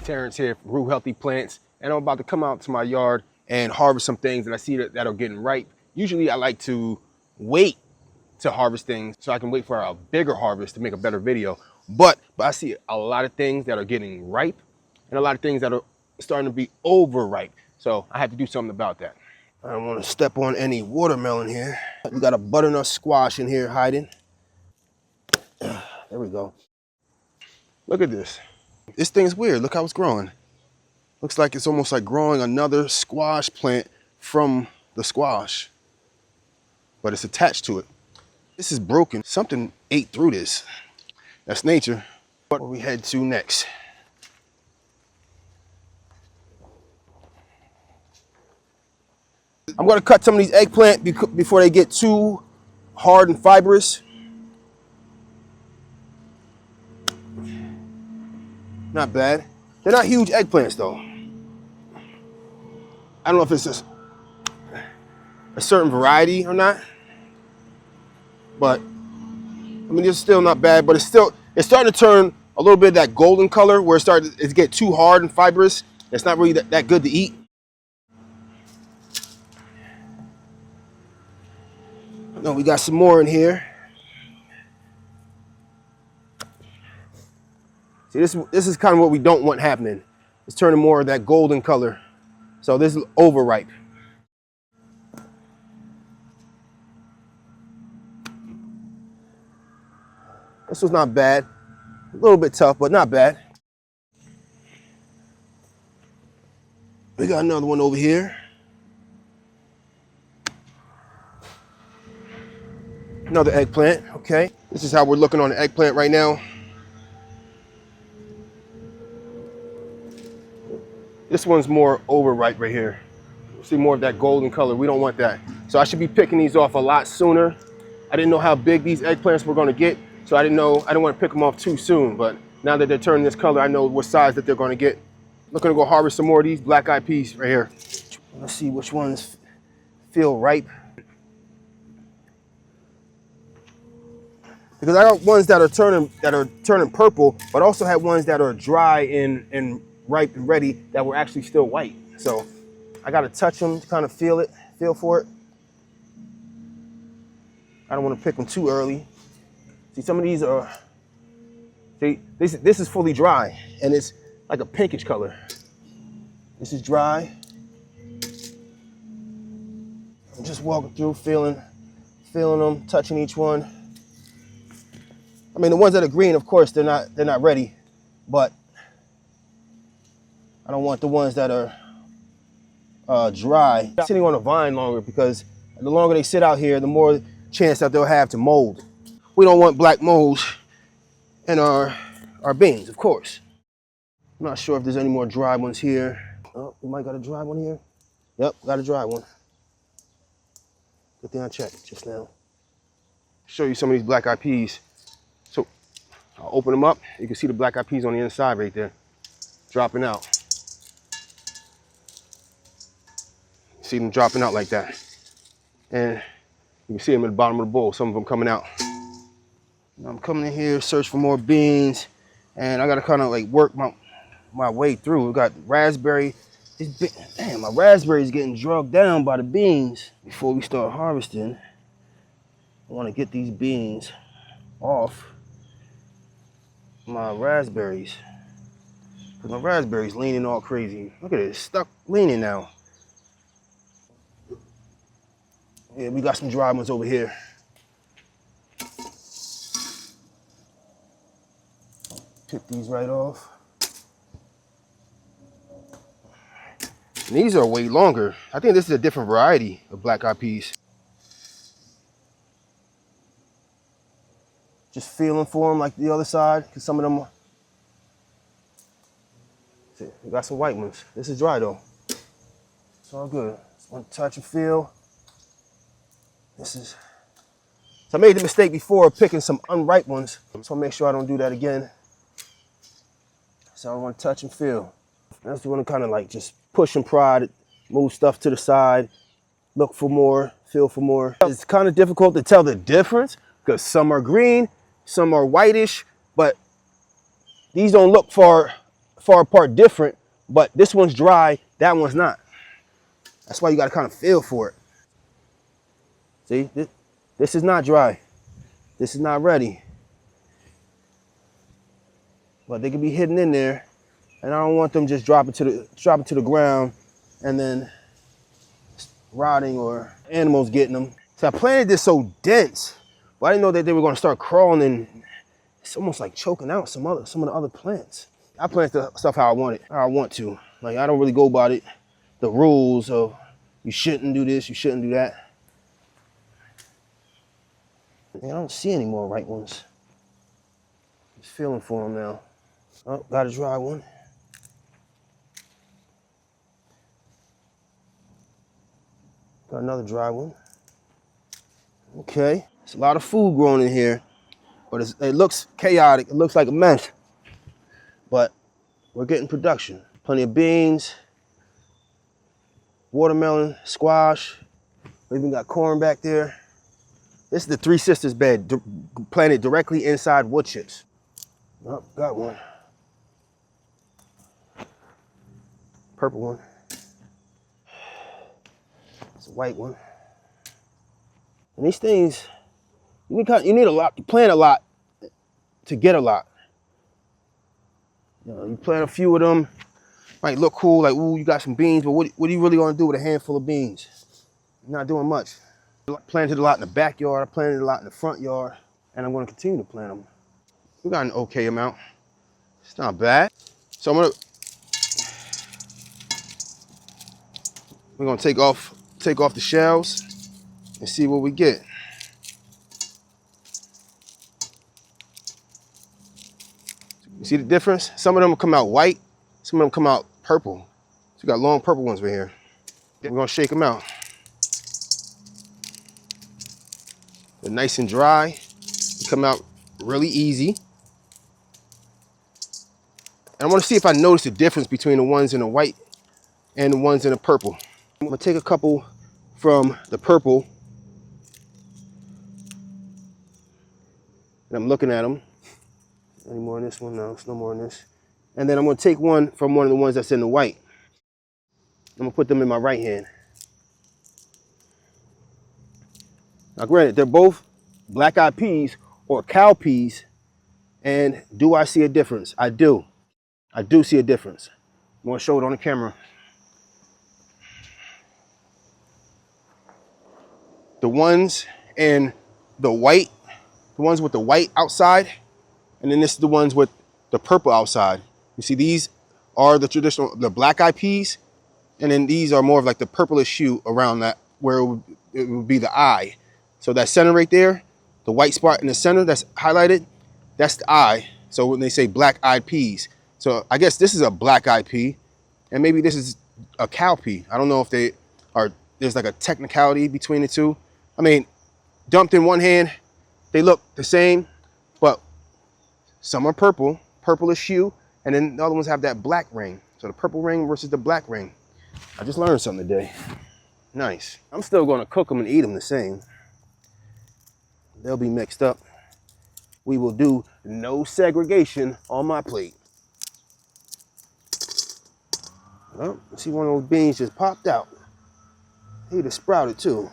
Terrence here from Brew Healthy Plants, and I'm about to come out to my yard and harvest some things that I see that are getting ripe. Usually I like to wait to harvest things so I can wait for a bigger harvest to make a better video. But I see a lot of things that are getting ripe and a lot of things that are starting to be overripe. So I have to do something about that. I don't want to step on any watermelon here. We got a butternut squash in here hiding. There we go. Look at this. This thing's weird. Look how it's growing. Looks like it's almost like growing another squash plant from the squash, but it's attached to it. This is broken. Something ate through this. That's nature. What will we head to next? I'm going to cut some of these eggplant before they get too hard and fibrous. Not bad. They're not huge eggplants though. I don't know if it's a certain variety or not, but I mean, it's still not bad, but it's starting to turn a little bit of that golden color where it's get too hard and fibrous. It's not really that good to eat. No, we got some more in here. See, this is kind of what we don't want happening. It's turning more of that golden color. So this is overripe. This was not bad. A little bit tough, but not bad. We got another one over here. Another eggplant, okay. This is how we're looking on the eggplant right now. This one's more overripe right here. See more of that golden color. We don't want that. So I should be picking these off a lot sooner. I didn't know how big these eggplants were gonna get, so I didn't want to pick them off too soon, but now that they're turning this color, I know what size that they're gonna get. I'm looking to go harvest some more of these black-eyed peas right here. Let's see which ones feel ripe. Because I got ones that are turning purple, but also have ones that are dry and ripe and ready that were actually still white. So I gotta touch them to kind of feel for it. I don't want to pick them too early. See, some of these are, this is fully dry and it's like a pinkish color. This is dry. I'm just walking through, feeling them, touching each one. I mean, the ones that are green, of course, they're not ready, but I don't want the ones that are dry sitting on a vine longer, because the longer they sit out here, the more chance that they'll have to mold. We don't want black molds in our beans, of course. I'm not sure if there's any more dry ones here. Oh, we might got a dry one here. Yep, got a dry one. Good thing I checked just now. Show you some of these black-eyed peas. So I'll open them up. You can see the black-eyed peas on the inside right there, dropping out. See them dropping out like that. And you can see them at the bottom of the bowl, some of them coming out. Now I'm coming in here, search for more beans, and I gotta kind of like work my way through. We got raspberry. Damn, my raspberry's getting drugged down by the beans. Before we start harvesting, I wanna get these beans off my raspberries. Because my raspberry's leaning all crazy. Look at it, it's stuck leaning now. Yeah, we got some dry ones over here. Pick these right off. And these are way longer. I think this is a different variety of black-eyed peas. Just feeling for them like the other side, because some of them, see, we got some white ones. This is dry though. It's all good. Just want to touch and feel. So I made the mistake before of picking some unripe ones, so I'll make sure I don't do that again. So I want to touch and feel. I just want to kind of like just push and prod, move stuff to the side, look for more, feel for more. It's kind of difficult to tell the difference because some are green, some are whitish, but these don't look far far apart different, but this one's dry, that one's not. That's why you gotta kind of feel for it. See, this is not dry. This is not ready. But they can be hidden in there, and I don't want them just dropping to the ground and then rotting or animals getting them. So I planted this so dense, but I didn't know that they were gonna start crawling and it's almost like choking out some of the other plants. I plant the stuff how I want it, how I want to. Like I don't really go about it, the rules of you shouldn't do this, you shouldn't do that. Man, I don't see any more right ones. Just feeling for them now. Oh, got a dry one. Got another dry one. Okay, there's a lot of food growing in here, but it looks chaotic. It looks like a mess, but we're getting production. Plenty of beans, watermelon, squash. We even got corn back there. This is the Three Sisters bed, planted directly inside wood chips. Oh, got one. Purple one. It's a white one. And these things, you need a lot, you plant a lot to get a lot. You know, you plant a few of them, might look cool, like, ooh, you got some beans, but what are you really gonna do with a handful of beans? You're not doing much. I planted a lot in the backyard, I planted a lot in the front yard, and I'm gonna continue to plant them. We got an okay amount. It's not bad. So we're gonna take off the shells and see what we get. You see the difference? Some of them come out white, some of them come out purple. So we got long purple ones right here. We're gonna shake them out. They're nice and dry. They come out really easy. And I wanna see if I notice the difference between the ones in the white and the ones in the purple. I'm gonna take a couple from the purple. And I'm looking at them. Any more in this one? No, there's no more in this. And then I'm gonna take one from one of the ones that's in the white. I'm gonna put them in my right hand. Now granted, they're both black-eyed peas or cowpeas, and do I see a difference? I do. I do see a difference. I'm gonna show it on the camera. The ones in the white, the ones with the white outside, and then this is the ones with the purple outside. You see, these are the traditional, the black-eyed peas, and then these are more of like the purplish hue around that, where it would be the eye. So that center right there, the white spot in the center that's highlighted, that's the eye. So when they say black-eyed peas, so I guess this is a black-eyed pea, and maybe this is a cowpea. I don't know if they are, there's like a technicality between the two. I mean, dumped in one hand, they look the same, but some are purple, purplish hue, and then the other ones have that black ring. So the purple ring versus the black ring. I just learned something today. Nice. I'm still gonna cook them and eat them the same. They'll be mixed up. We will do no segregation on my plate. Oh, see, one of those beans just popped out. He'd have sprouted too.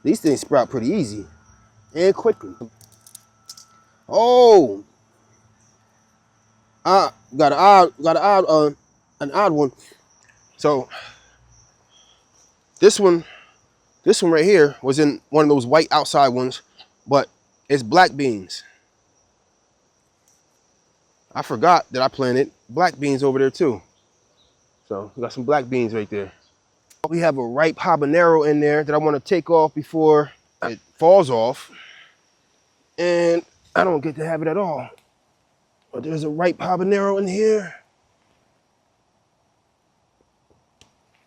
These things sprout pretty easy and quickly. Oh, got an odd one. So this one right here was in one of those white outside ones, but it's black beans. I forgot that I planted black beans over there too. So we got some black beans right there. We have a ripe habanero in there that I want to take off before it falls off. And I don't get to have it at all. But there's a ripe habanero in here.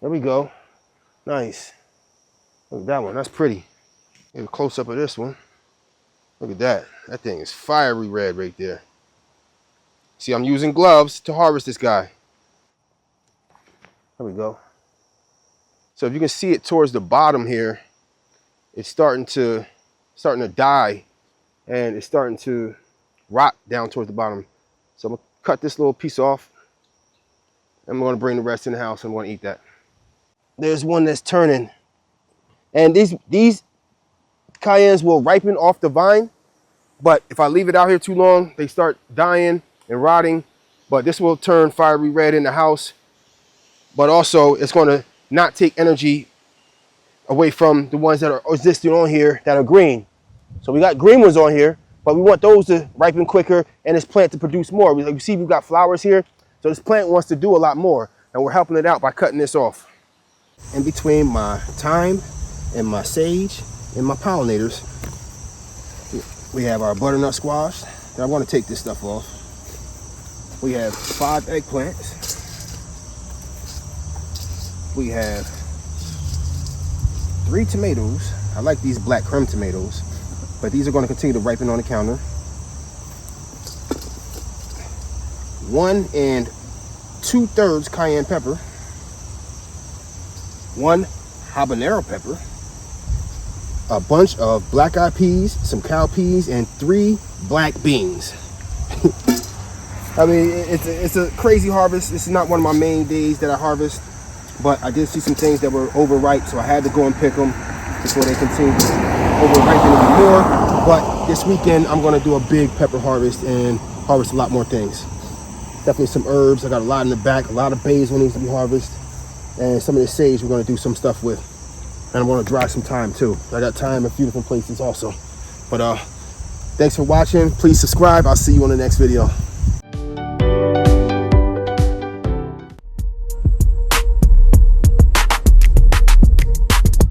There we go. Nice. Look at that one, that's pretty. Get a close up of this one. Look at that. That thing is fiery red right there. See, I'm using gloves to harvest this guy. There we go. So if you can see it towards the bottom here, it's starting to die, and it's starting to rot down towards the bottom. So I'm gonna cut this little piece off I'm gonna bring the rest in the house and I'm gonna eat that. There's one that's turning. And these cayennes will ripen off the vine, but if I leave it out here too long, they start dying and rotting. But this will turn fiery red in the house. But also, it's gonna not take energy away from the ones that are existing on here that are green. So we got green ones on here, but we want those to ripen quicker and this plant to produce more. You see, we've got flowers here. So this plant wants to do a lot more, and we're helping it out by cutting this off. In between my thyme and my sage and my pollinators, we have our butternut squash. And I want to take this stuff off. We have 5 eggplants. We have 3 tomatoes. I like these black creme tomatoes, but these are going to continue to ripen on the counter. 1 2/3 cayenne pepper. 1 habanero pepper. A bunch of black-eyed peas, some cowpeas, and 3 black beans. I mean, it's a crazy harvest. This is not one of my main days that I harvest, but I did see some things that were overripe, so I had to go and pick them before they continue to overripen even more. But this weekend, I'm going to do a big pepper harvest and harvest a lot more things. Definitely some herbs. I got a lot in the back. A lot of basil needs to be harvested, and some of the sage we're going to do some stuff with. And I'm going to dry some thyme too. I got thyme in a few different places also. But thanks for watching. Please subscribe. I'll see you on the next video.